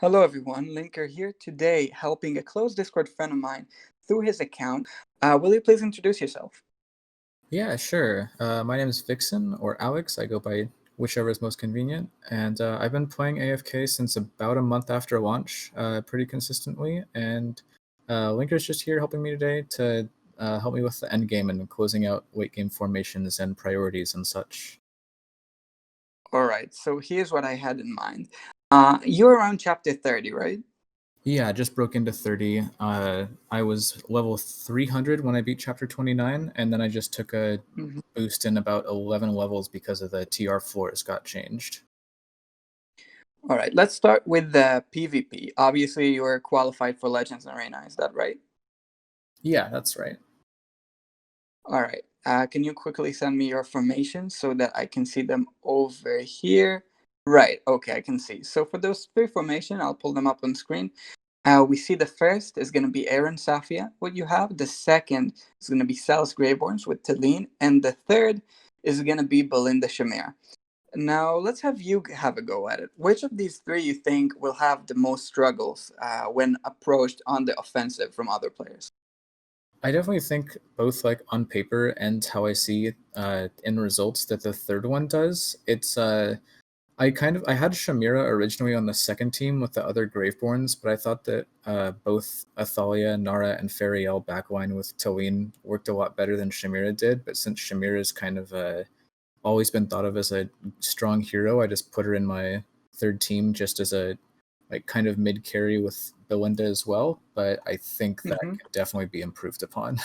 Hello everyone, Linker here today helping a close Discord friend of mine through his account. Will you please introduce yourself? Yeah, sure. My name is Vicksin, or Alex. I go by whichever is most convenient. And I've been playing AFK since about a month after launch, pretty consistently. And Linker's just here helping me today to help me with the end game and closing out late game formations and priorities and such. Alright, so here's what I had in mind. You're around chapter 30, right? Yeah, I just broke into 30. I was level 300 when I beat chapter 29, and then I just took a Mhm. boost in about 11 levels because of the TR floors got changed. Alright, let's start with the PvP. Obviously, you're qualified for Legends Arena, is that right? Yeah, that's right. Alright, can you quickly send me your formations so that I can see them over here? Right, okay, I can see. So for those three formations, I'll pull them up on screen. We see the first is going to be Aaron Safia, what you have. The second is going to be Sal's Greyborns with Talene. And the third is going to be Belinda Shamir. Now, let's have you have a go at it. Which of these three you think will have the most struggles when approached on the offensive from other players? I definitely think both like on paper and how I see in results that the third one does. It's I had Shamira originally on the second team with the other Graveborns, but I thought that both Athalia, Nara, and Fariel backline with Talene worked a lot better than Shamira did. But since Shamira's kind of always been thought of as a strong hero, I just put her in my third team just as a like kind of mid carry with Belinda as well. But I think that Mm-hmm. could definitely be improved upon.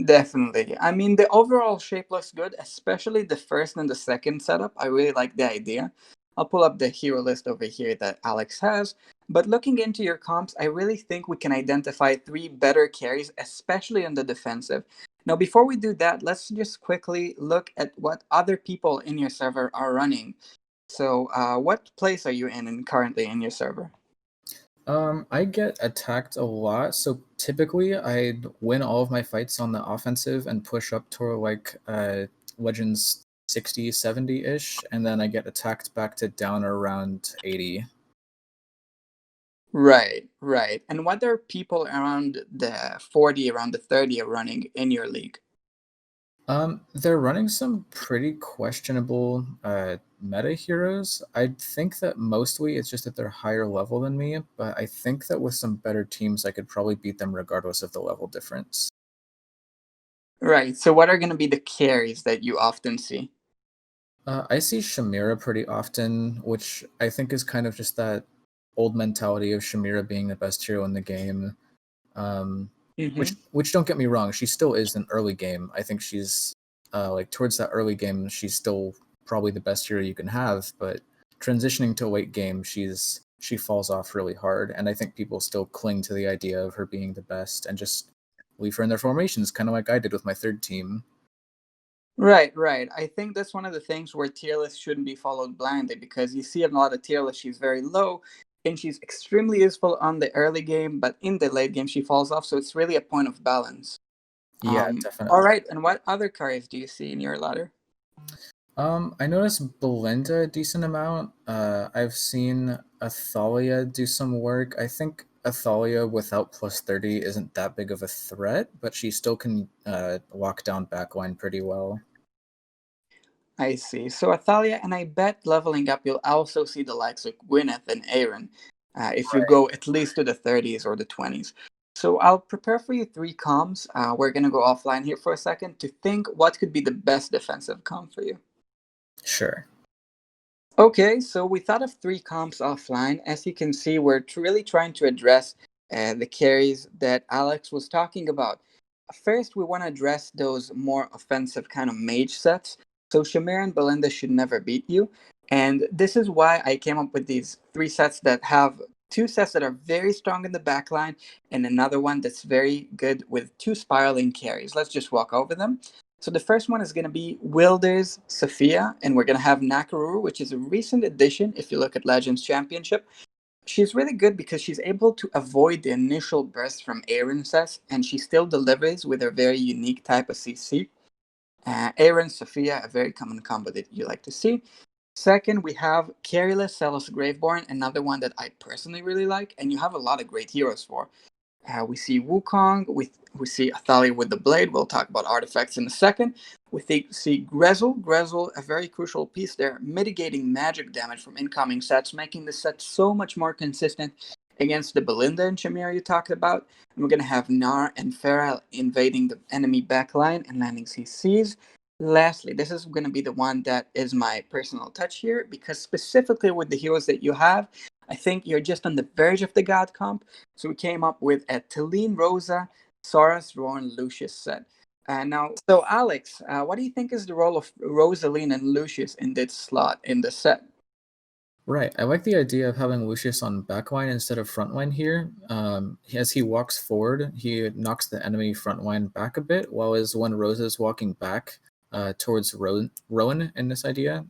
Definitely. I mean, the overall shape looks good, especially the first and the second setup. I really like the idea. I'll pull up the hero list over here that Alex has. But looking into your comps, I really think we can identify three better carries, especially on the defensive. Now, before we do that, let's just quickly look at what other people in your server are running. So, what place are you in currently in your server? I get attacked a lot, so typically I win all of my fights on the offensive and push up to like Legends 60, 70-ish, and then I get attacked back to down around 80. Right, right. And what are people around the 40, around the 30 are running in your league? They're running some pretty questionable meta heroes. I think that mostly it's just that they're higher level than me, but I think that with some better teams I could probably beat them regardless of the level difference. Right. So what are going to be the carries that you often see? I see Shamira pretty often, which I think is kind of just that old mentality of Shamira being the best hero in the game. Um, Mm-hmm. which don't get me wrong, she still is an early game. I think she's like towards that early game, she's still probably the best hero you can have. But transitioning to late game, she falls off really hard, and I think people still cling to the idea of her being the best and just leave her in their formations, kind of like I did with my third team. Right, right. I think that's one of the things where tier lists shouldn't be followed blindly because you see in a lot of tier lists she's very low and she's extremely useful on the early game, but in the late game she falls off. So it's really a point of balance. Yeah, All definitely. right. And what other carries do you see in your ladder? I noticed Belinda a decent amount. I've seen Athalia do some work. I think Athalia without plus 30 isn't that big of a threat, but she still can lock down backline pretty well. I see. So Athalia, and I bet leveling up, you'll also see the likes of Gwyneth and Aaron if you Right. go at least to the 30s or the 20s. So I'll prepare for you three comms. We're going to go offline here for a second to think what could be the best defensive comp for you. Sure. Okay, so we thought of three comps offline. As you can see, we're really trying to address the carries that Alex was talking about. First, we want to address those more offensive kind of mage sets. So Shamir and Belinda should never beat you. And this is why I came up with these three sets that have two sets that are very strong in the backline and another one that's very good with two spiraling carries. Let's just walk over them. So the first one is going to be Wilder's Sophia, and we're going to have Nakaruru, which is a recent addition if you look at Legends Championship. She's really good because she's able to avoid the initial burst from Aaron says, and she still delivers with her very unique type of CC. Aaron, Sophia, a very common combo that you like to see. Second, we have Careless Celos Graveborn, another one that I personally really like, and you have a lot of great heroes for. We see Wukong, we see Athalia with the Blade. We'll talk about artifacts in a second. See Grezel, a very crucial piece there, mitigating magic damage from incoming sets, making the set so much more consistent against the Belinda and Chimera you talked about. And we're going to have Gnar and Feral invading the enemy backline and landing CCs. Lastly, this is going to be the one that is my personal touch here, because specifically with the heroes that you have, I think you're just on the verge of the God comp. So we came up with a Talene Rosa, Saurus, Rowan, Lucius set. So Alex, what do you think is the role of Rosaline and Lucius in this slot in the set? Right. I like the idea of having Lucius on backline instead of frontline here. As he walks forward, he knocks the enemy frontline back a bit, while as when Rosa is walking back towards Rowan in this idea,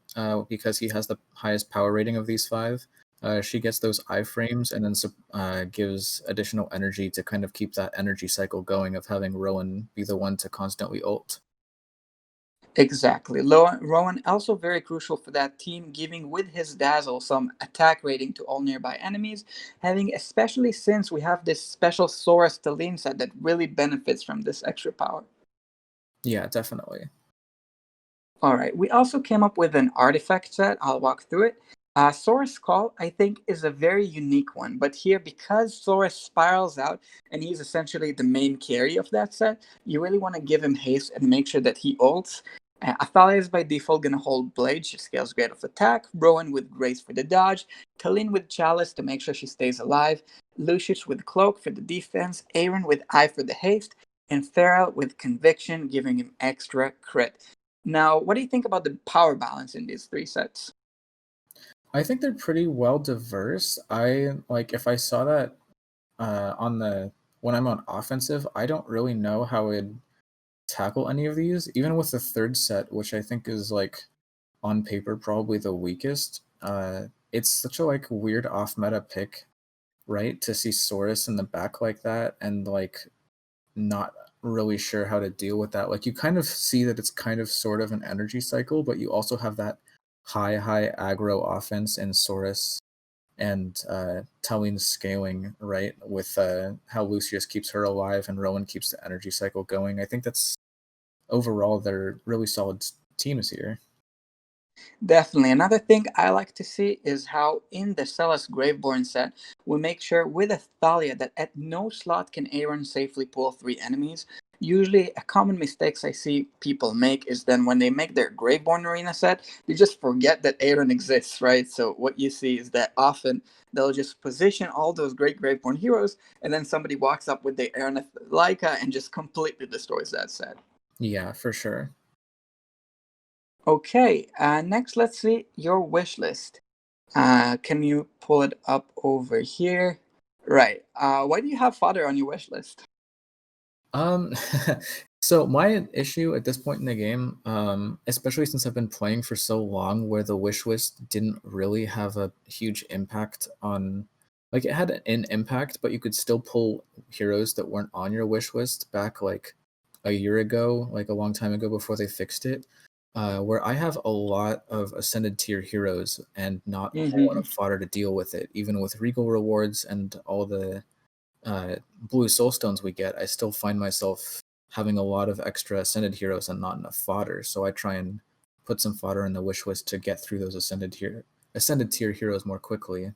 because he has the highest power rating of these five. She gets those iframes and then gives additional energy to kind of keep that energy cycle going of having Rowan be the one to constantly ult. Exactly. Rowan also very crucial for that team, giving with his dazzle some attack rating to all nearby enemies, having especially since we have this special Saurus Talene set that really benefits from this extra power. Yeah, definitely. All right. We also came up with an artifact set. I'll walk through it. Saurus Call, I think, is a very unique one. But here, because Saurus spirals out and he's essentially the main carry of that set, you really want to give him haste and make sure that he ults. Athalia is by default going to hold Blade. She scales great of attack. Rowan with Grace for the dodge. Talene with Chalice to make sure she stays alive. Lucius with Cloak for the defense. Aaron with Eye for the haste. And Feral with Conviction, giving him extra crit. Now, what do you think about the power balance in these three sets? I think they're pretty well diverse. I like if I saw that on the when I'm on offensive, I don't really know how I'd tackle any of these. Even with the third set, which I think is like on paper probably the weakest. It's such a like weird off meta pick, right? To see Saurus in the back like that and like not really sure how to deal with that. Like you kind of see that it's kind of sort of an energy cycle, but you also have that high aggro offense in Saurus and Talene's scaling, right? With how Lucius keeps her alive and Rowan keeps the energy cycle going. I think that's overall they're really solid teams here. Definitely. Another thing I like to see is how in the Celes Graveborn set, we make sure with Athalia that at no slot can Aaron safely pull three enemies. Usually, a common mistakes I see people make is then when they make their Graveborn Arena set, they just forget that Aaron exists, right? So what you see is that often they'll just position all those great Graveborn heroes, and then somebody walks up with the Aaron Leica and just completely destroys that set. Yeah, for sure. Okay, next let's see your wish list. Can you pull it up over here? Right. Why do you have fodder on your wish list? Um, so my issue at this point in the game, especially since I've been playing for so long, where the wish list didn't really have a huge impact on, like it had an impact, but you could still pull heroes that weren't on your wish list back like a year ago, like a long time ago before they fixed it. Where I have a lot of ascended tier heroes and not a whole lot Mm-hmm. of fodder to deal with it, even with regal rewards and all the blue soulstones we get, I still find myself having a lot of extra ascended heroes and not enough fodder. So I try and put some fodder in the wish list to get through those ascended tier heroes more quickly.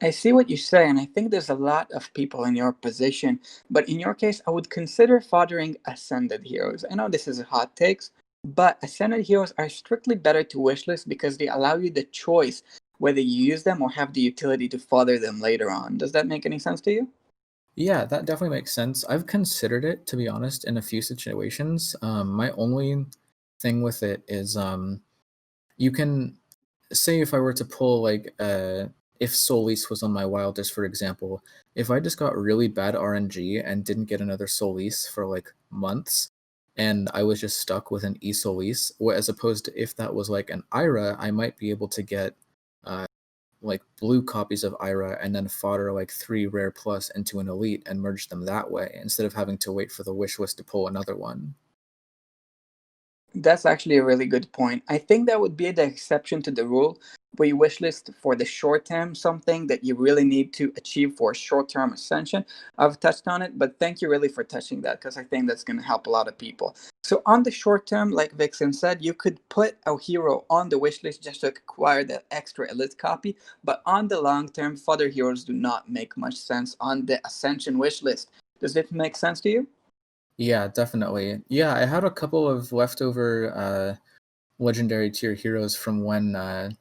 I see what you say, and I think there's a lot of people in your position. But in your case, I would consider foddering ascended heroes. I know this is a hot takes, but ascended heroes are strictly better to wishlist because they allow you the choice whether you use them or have the utility to fodder them later on. Does that make any sense to you? Yeah, that definitely makes sense. I've considered it, to be honest, in a few situations. My only thing with it is you can say if I were to pull like if Solis was on my wildest, for example, if I just got really bad RNG and didn't get another Solis for like months, and I was just stuck with an E Solis, as opposed to if that was like an Ira, I might be able to get uh, like blue copies of Ira and then fodder like 3 rare plus into an elite and merge them that way instead of having to wait for the wish list to pull another one. That's actually a really good point. I think that would be the exception to the rule where you wish list for the short term something that you really need to achieve for short term ascension. I've touched on it, but thank you really for touching that because I think that's going to help a lot of people. So, on the short term, like Vicksin said, you could put a hero on the wish list just to acquire that extra elite copy, but on the long term, fodder heroes do not make much sense on the ascension wish list. Does it make sense to you? Yeah, definitely. Yeah, I had a couple of leftover legendary tier heroes from when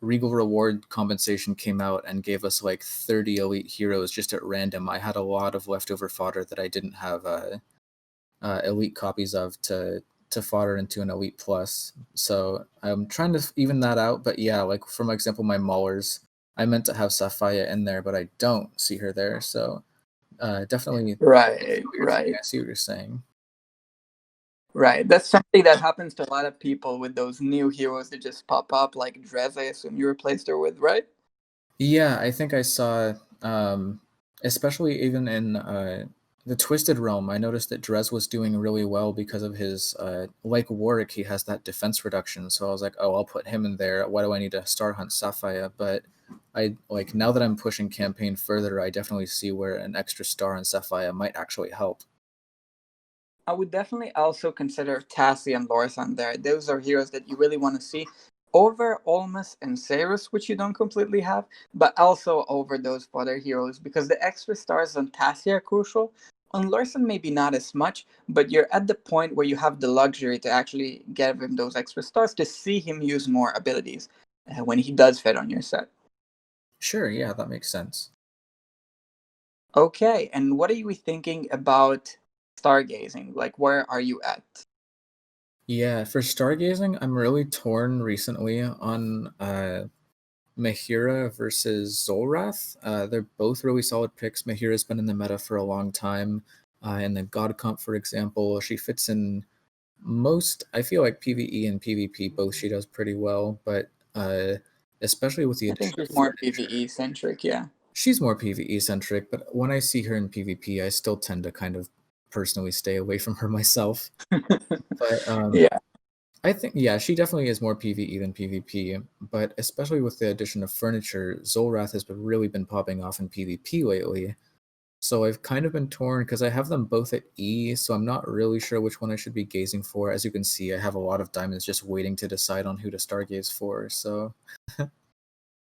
Regal Reward compensation came out and gave us like 30 elite heroes just at random. I had a lot of leftover fodder that I didn't have elite copies of to fodder into an elite plus. So I'm trying to even that out. But yeah, like for my example, my Maulers, I meant to have Sapphire in there, but I don't see her there. So definitely Right, what you're thinking. right. I see what you're saying. Right. That's something that happens to a lot of people with those new heroes that just pop up, like Drez, I assume you replaced her with, right? Yeah, I think I saw, especially even in the Twisted Realm, I noticed that Drez was doing really well because of his, like Warwick, he has that defense reduction. So I was like, oh, I'll put him in there. Why do I need to Star Hunt Sapphire? But I like now that I'm pushing campaign further, I definitely see where an extra star on Sapphire might actually help. I would definitely also consider Tassie and Lorsan there. Those are heroes that you really want to see over Olmus and Cerus, which you don't completely have, but also over those other heroes because the extra stars on Tassie are crucial. On Lorsan, maybe not as much, but you're at the point where you have the luxury to actually give him those extra stars to see him use more abilities when he does fit on your set. Sure, yeah, that makes sense. Okay, and what are you thinking about stargazing? Like, where are you at? Yeah, for Stargazing, I'm really torn recently on Mahira versus Zolrath. They're both really solid picks. Mahira's been in the meta for a long time. In the God Comp, for example, she fits in most, I feel like PvE and PvP, both she does pretty well, but especially with the I think addition of she's more furniture. PvE centric, yeah. She's more PvE centric, but when I see her in PvP, I still tend to kind of personally stay away from her myself. But Yeah. I think, yeah, she definitely is more PvE than PvP, but especially with the addition of furniture, Zolrath has really been popping off in PvP lately. So I've kind of been torn because I have them both at E, so I'm not really sure which one I should be gazing for. As you can see, I have a lot of diamonds just waiting to decide on who to stargaze for. So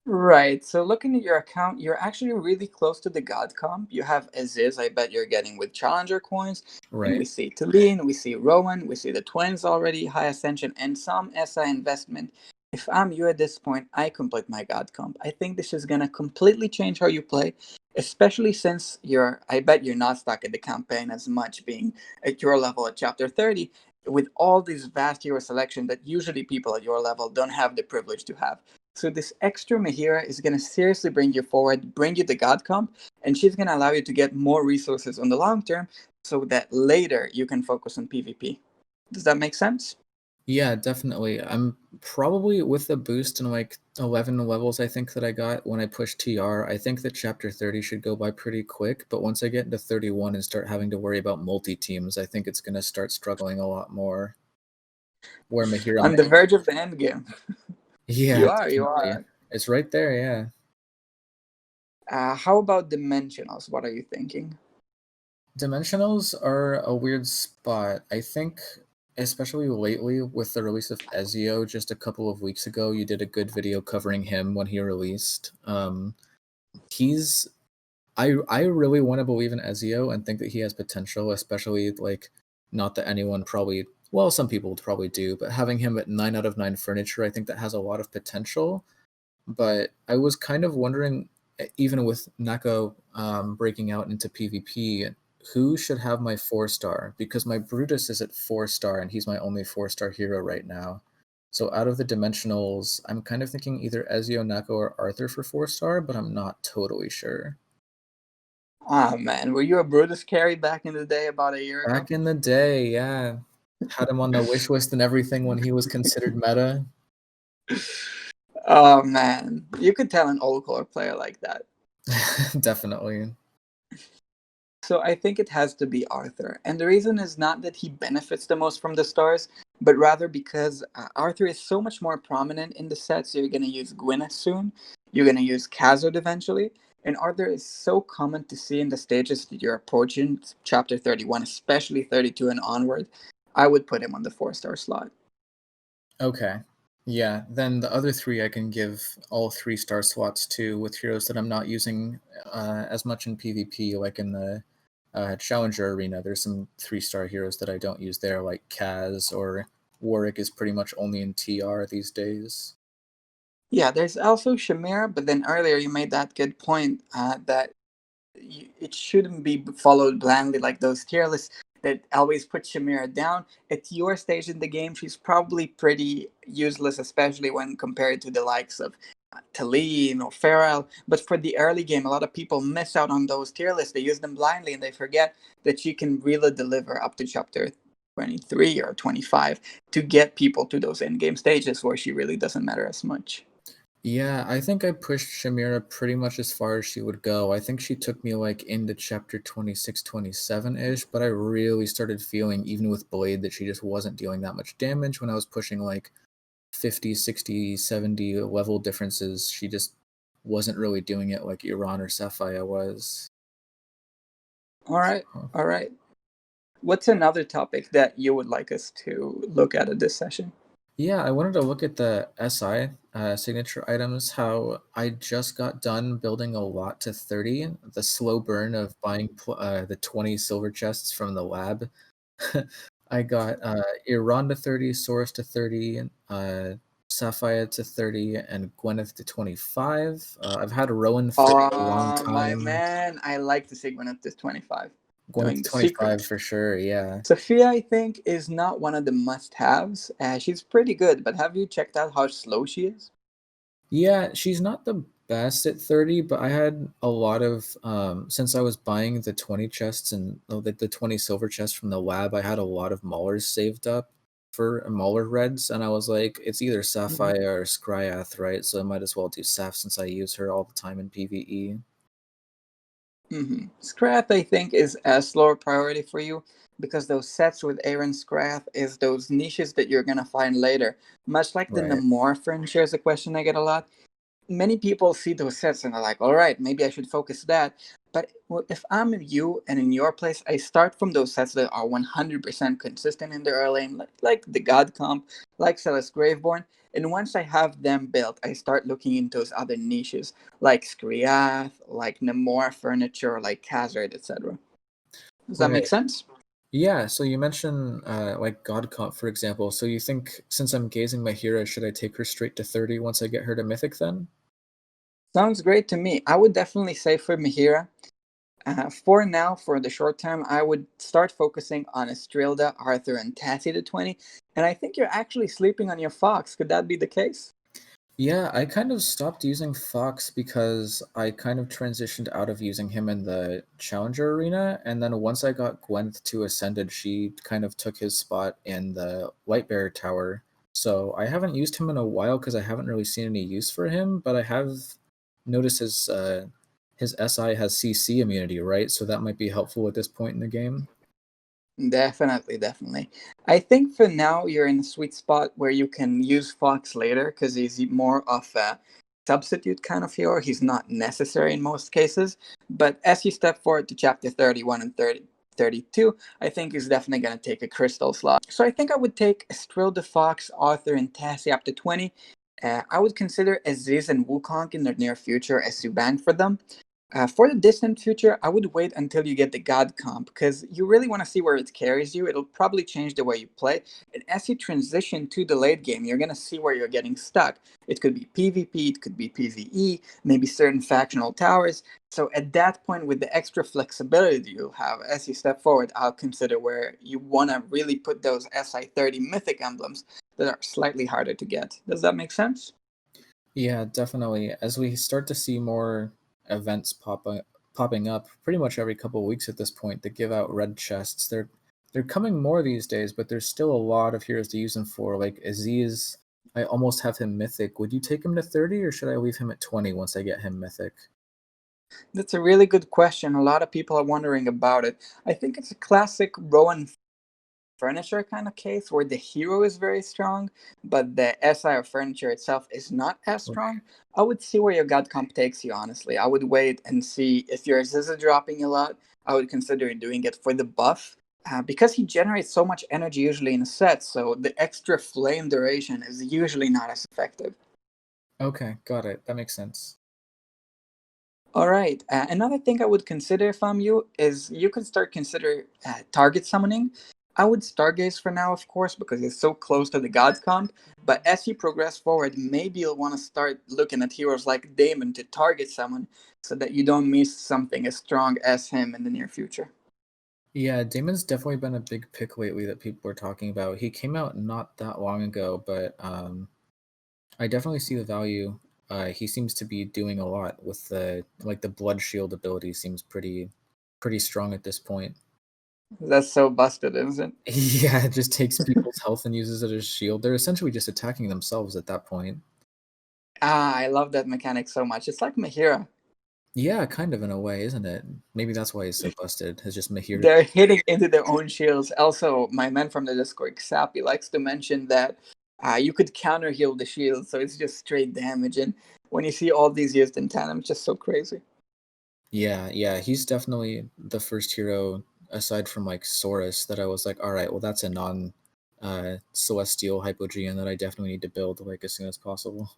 Right. So looking at your account, you're actually really close to the God comp. You have Aziz, I bet you're getting with Challenger coins. And right, we see Talene, we see Rowan, we see the twins already, High Ascension, and some SI investment. If I'm you at this point, I complete my God comp. I think this is gonna completely change how you play, especially since I bet you're not stuck at the campaign as much being at your level at chapter 30, with all these vast hero selection that usually people at your level don't have the privilege to have. So this extra Mahira is going to seriously bring you forward, bring you the God comp, and she's going to allow you to get more resources on the long term so that later you can focus on PvP. Does that make sense? yeah, definitely. I'm probably with the boost in like 11 levels I think that I got when I pushed TR. I think that chapter 30 should go by pretty quick, but once I get into 31 and start having to worry about multi teams, I think it's going to start struggling a lot more. Where Mahira On might. the verge of the end game. Yeah, You definitely. are. It's right there, yeah. How about dimensionals? What are you thinking? Dimensionals are a weird spot. I think, especially lately with the release of Ezio just a couple of weeks ago, you did a good video covering him when he released. He's I really want to believe in Ezio and think that he has potential, especially like not that anyone probably well, some people would probably do, but having him at 9 out of 9 furniture, I think that has a lot of potential. But I was kind of wondering, even with Nako breaking out into PvP, who should have my 4-star? Because my Brutus is at 4-star, and he's my only 4-star hero right now. So out of the dimensionals, I'm kind of thinking either Ezio, Nako, or Arthur for 4-star, but I'm not totally sure. Ah, man. Were you a Brutus carry back in the day about a year ago? Back in the day, yeah. Had him on the wish list and everything when he was considered meta. Oh, man. You could tell an old core player like that. Definitely. So I think it has to be Arthur. And the reason is not that he benefits the most from the stars, but rather because Arthur is so much more prominent in the set. So you're going to use Gwyneth soon. You're going to use Khazad eventually. And Arthur is so common to see in the stages that you're approaching chapter 31, especially 32 and onward. I would put him on the 4-star slot. Okay. Yeah, then the other three I can give all 3-star slots to with heroes that I'm not using as much in PvP, like in the Challenger Arena. There's some 3-star heroes that I don't use there, like Kaz or Warwick is pretty much only in TR these days. Yeah, there's also Shamira, but then earlier you made that good point that it shouldn't be followed blindly like those tier lists that always put Shamira down. At your stage in the game, she's probably pretty useless, especially when compared to the likes of Talene or Farrell. But for the early game, a lot of people miss out on those tier lists. They use them blindly and they forget that she can really deliver up to chapter 23 or 25 to get people to those end game stages where she really doesn't matter as much. Yeah, I think I pushed Shamira pretty much as far as she would go. I think she took me like into chapter 26, 27-ish, but I really started feeling, even with Blade, that she just wasn't dealing that much damage when I was pushing like 50, 60, 70 level differences. She just wasn't really doing it like Iran or Sapphire was. All right. Oh. All right. What's another topic that you would like us to look at this session? Yeah, I wanted to look at the SI signature items, how I just got done building a lot to 30, the slow burn of buying the 20 silver chests from the lab. I got Iran to 30, Source to 30, Sapphire to 30, and Gwyneth to 25. I've had Rowan fit for a long My time. man, I like to segment up this 25, Gwyneth knowing to the 25 secret. for sure, yeah. Sophia, I think, is not one of the must-haves. She's pretty good, but have you checked out how slow she is? Yeah, she's not the best at 30, but I had a lot of since I was buying the 20 chests and the 20 silver chests from the lab, I had a lot of Maulers saved up for Mauler reds, and I was like, it's either Mhm. Sapphire or Scryath, right? So I might as well do Saph since I use her all the time in PvE. Scrath, I think, is a slower priority for you because those sets with Aaron Scrath is those niches that you're gonna find later. Much like the Right. Namor furniture is a question I get a lot. Many people see those sets and are like, all right, maybe I should focus that. But if I'm you and in your place, I start from those sets that are 100% consistent in the early lane, like the God Comp, like Celeste Graveborn. And once I have them built, I start looking into those other niches, like Skriath, like Namor Furniture, like Khazard, etc. Does that make Right. sense? Yeah, so you mentioned like God Comp, for example. So you think since I'm gazing my hero, should I take her straight to 30 once I get her to Mythic then? Sounds great to me. I would definitely say for Mihira, for now, for the short term, I would start focusing on Estrilda, Arthur, and Tassie to 20. And I think you're actually sleeping on your Fox. Could that be the case? Yeah, I kind of stopped using Fox because I kind of transitioned out of using him in the Challenger Arena, and then once I got Gwent to Ascended, she kind of took his spot in the Lightbearer Tower. So I haven't used him in a while because I haven't really seen any use for him, but I have noticed his SI has CC immunity, right? So that might be helpful at this point in the game. Definitely, definitely. I think for now you're in a sweet spot where you can use Fox later because he's more of a substitute kind of hero. He's not necessary in most cases. But as you step forward to chapter 31 and 32, I think he's definitely going to take a crystal slot. So I think I would take Estrilda Fox, Arthur, and Tassie up to 20. I would consider Aziz and Wukong in the near future as you bank for them. For the distant future, I would wait until you get the God comp because you really want to see where it carries you. It'll probably change the way you play. And as you transition to the late game, you're going to see where you're getting stuck. It could be PvP, it could be PvE, maybe certain factional towers. So at that point, with the extra flexibility that you'll have as you step forward, I'll consider where you want to really put those SI30 mythic emblems that are slightly harder to get. Does that make sense? Yeah, definitely. As we start to see more events popping up pretty much every couple of weeks at this point that give out red chests, they're coming more these days, but there's still a lot of heroes to use them for. Like Aziz, I almost have him mythic. Would you take him to 30 or should I leave him at 20 once I get him mythic? That's a really good question. A lot of people are wondering about it. I think it's a classic Rowan furniture kind of case where the hero is very strong, but the SI or furniture itself is not as Okay. strong. I would see where your god comp takes you, honestly. I would wait and see if your Ziza dropping a lot. I would consider doing it for the buff. Because he generates so much energy usually in a set, so the extra flame duration is usually not as effective. Okay, got it. That makes sense. All right. Another thing I would consider if I'm you is you can start consider target summoning. I would Stargaze for now, of course, because it's so close to the God comp. But as you progress forward, maybe you'll want to start looking at heroes like Damon to target someone so that you don't miss something as strong as him in the near future. Yeah, Damon's definitely been a big pick lately that people are talking about. He came out not that long ago, but I definitely see the value. He seems to be doing a lot with the blood shield ability seems pretty strong at this point. That's so busted, isn't it? Yeah, it just takes people's health and uses it as shield. They're essentially just attacking themselves at that point. I love that mechanic so much. It's like Mahira. Yeah, kind of in a way, isn't it? Maybe that's why he's so busted. It's just Mahir. They're hitting into their own shields. Also, my man from the Discord, Xappy, likes to mention that you could counter heal the shield, so it's just straight damage. And when you see all these used in tandem, it's just so crazy. Yeah, yeah, he's definitely the first hero aside from like Saurus that I was like, all right, well that's a non celestial hypogean that I definitely need to build like as soon as possible.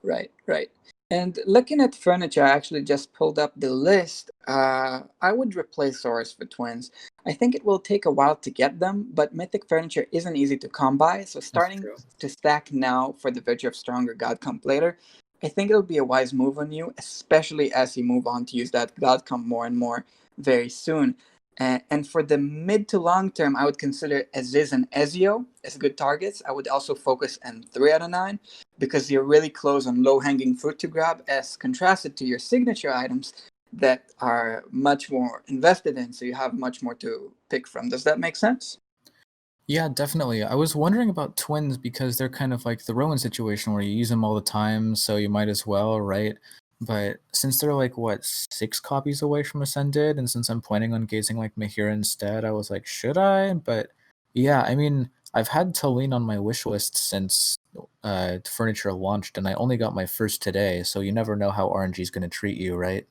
Right, right. And looking at furniture, I actually just pulled up the list. I would replace Saurus for twins. I think it will take a while to get them, but mythic furniture isn't easy to come by, so That's starting true. to stack now for the virtue of stronger god comp later, I think it'll be a wise move on you, especially as you move on to use that god comp more and more very soon. And for the mid to long term, I would consider Aziz and Ezio as good targets. I would also focus on 3 out of 9 because you're really close on low hanging fruit to grab, as contrasted to your signature items that are much more invested in. So you have much more to pick from. Does that make sense? Yeah, definitely. I was wondering about twins because they're kind of like the Rowan situation where you use them all the time, so you might as well, right? But since they're like what 6 copies away from Ascended, and since I'm planning on gazing like Mahira instead, I was like, should I? But yeah, I mean, I've had to lean on my wish list since furniture launched, and I only got my first today, so you never know how RNG is going to treat you, right?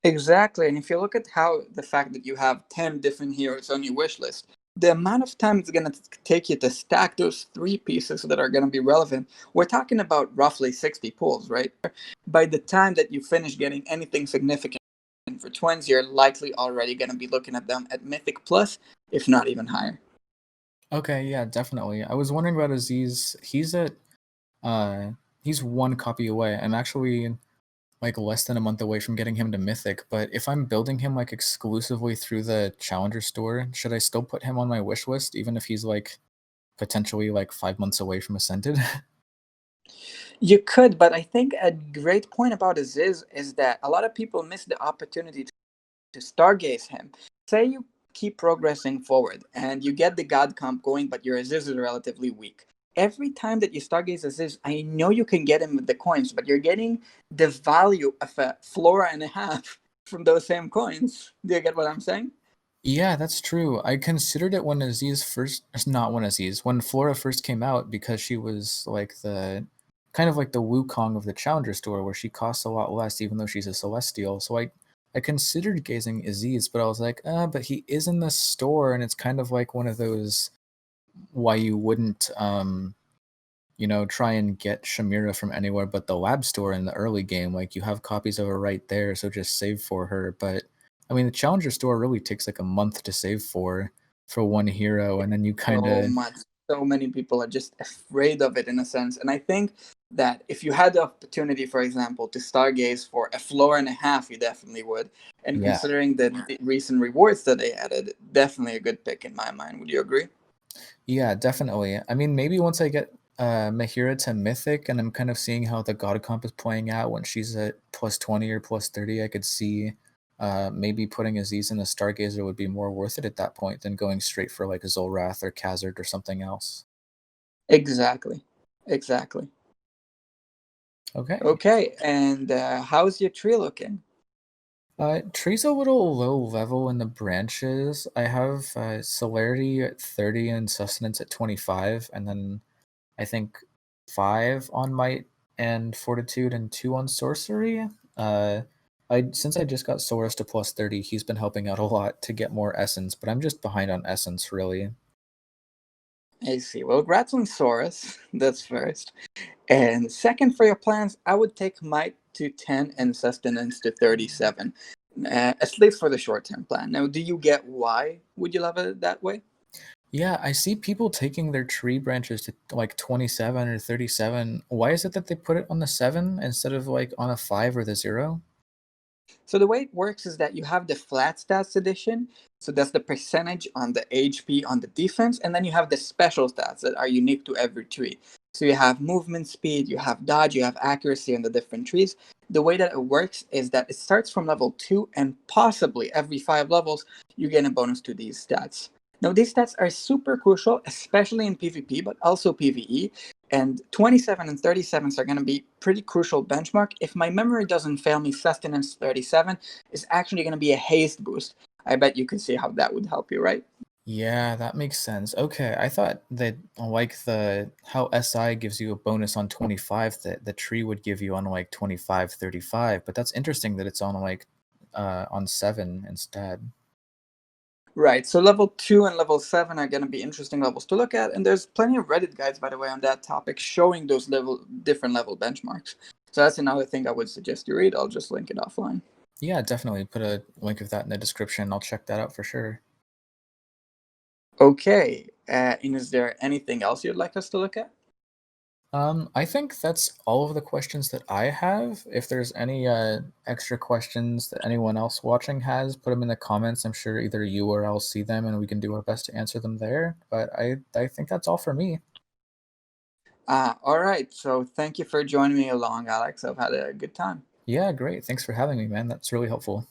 Exactly. And if you look at how the fact that you have 10 different heroes on your wish list, the amount of time it's going to take you to stack those three pieces that are going to be relevant, we're talking about roughly 60 pulls, right? By the time that you finish getting anything significant for twins, you're likely already going to be looking at them at Mythic Plus, if not even higher. Okay, yeah, definitely. I was wondering about Aziz. Uh, he's 1 copy away. I'm actually like less than a month away from getting him to Mythic, but if I'm building him like exclusively through the Challenger store, should I still put him on my wish list even if he's like potentially like 5 months away from Ascended? You could, but I think a great point about Aziz is that a lot of people miss the opportunity to stargaze him. Say you keep progressing forward and you get the god comp going, but your Aziz is relatively weak. Every time that you stargaze Aziz, I know you can get him with the coins, but you're getting the value of a flora and a half from those same coins. Do you get what I'm saying? Yeah, that's true. I considered it when Aziz first, not when Aziz, when Flora first came out because she was like the kind of like the Wukong of the Challenger store where she costs a lot less even though she's a Celestial. So I considered gazing Aziz, but I was like, but he is in the store and it's kind of like one of those why you wouldn't try and get Shamira from anywhere but the lab store in the early game. Like you have copies of her right there, so just save for her. But I mean, the Challenger store really takes like a month to save for one hero, and then you kind So of much. So many people are just afraid of it in a sense. And I think that if you had the opportunity, for example, to stargaze for a floor and a half, you definitely would. And yeah, considering the recent rewards that they added, definitely a good pick in my mind. Would you agree? yeah, definitely. I mean, maybe once I get Mahira to Mythic, and I'm kind of seeing how the God comp is playing out when she's at +20 or +30, I could see maybe putting Aziz in a Stargazer would be more worth it at that point than going straight for like a Zolrath or Khazard or something else. Exactly. Exactly. Okay. Okay, and how's your tree looking? Tree's a little low level in the branches. I have celerity at 30 and sustenance at 25, and then I think 5 on might and fortitude and 2 on sorcery. I since I just got Soros to plus 30, he's been helping out a lot to get more essence, but I'm just behind on essence really. I see. Well, congrats on Saurus. That's first. And second, for your plans, I would take might to 10 and sustenance to 37, at least for the short term plan. Now, do you get why would you love it that way? Yeah, I see people taking their tree branches to like 27 or 37. Why is it that they put it on the 7 instead of like on a 5 or the 0? So the way it works is that you have the flat stats addition. So that's the percentage on the HP on the defense, and then you have the special stats that are unique to every tree. So you have movement speed, you have dodge, you have accuracy on the different trees. The way that it works is that it starts from level 2, and possibly every 5 levels, you get a bonus to these stats. Now, these stats are super crucial, especially in PvP, but also PvE. And 27 and 37 are going to be pretty crucial benchmark. If my memory doesn't fail me, sustenance 37 is actually going to be a haste boost. I bet you can see how that would help you, right? Yeah, that makes sense. Okay, I thought that like the how SI gives you a bonus on 25 that the tree would give you on like 25, 35, but that's interesting that it's on like on 7 instead. Right. So level 2 and level 7 are going to be interesting levels to look at, and there's plenty of Reddit guides, by the way, on that topic showing those different level benchmarks. So that's another thing I would suggest you read. I'll just link it offline. Yeah, definitely put a link of that in the description. I'll check that out for sure. Okay. And is there anything else you'd like us to look at? I think that's all of the questions that I have. If there's any extra questions that anyone else watching has, put them in the comments. I'm sure either you or I'll see them and we can do our best to answer them there. But I think that's all for me. All right. So thank you for joining me along, Alex. I've had a good time. Yeah, great. Thanks for having me, man. That's really helpful.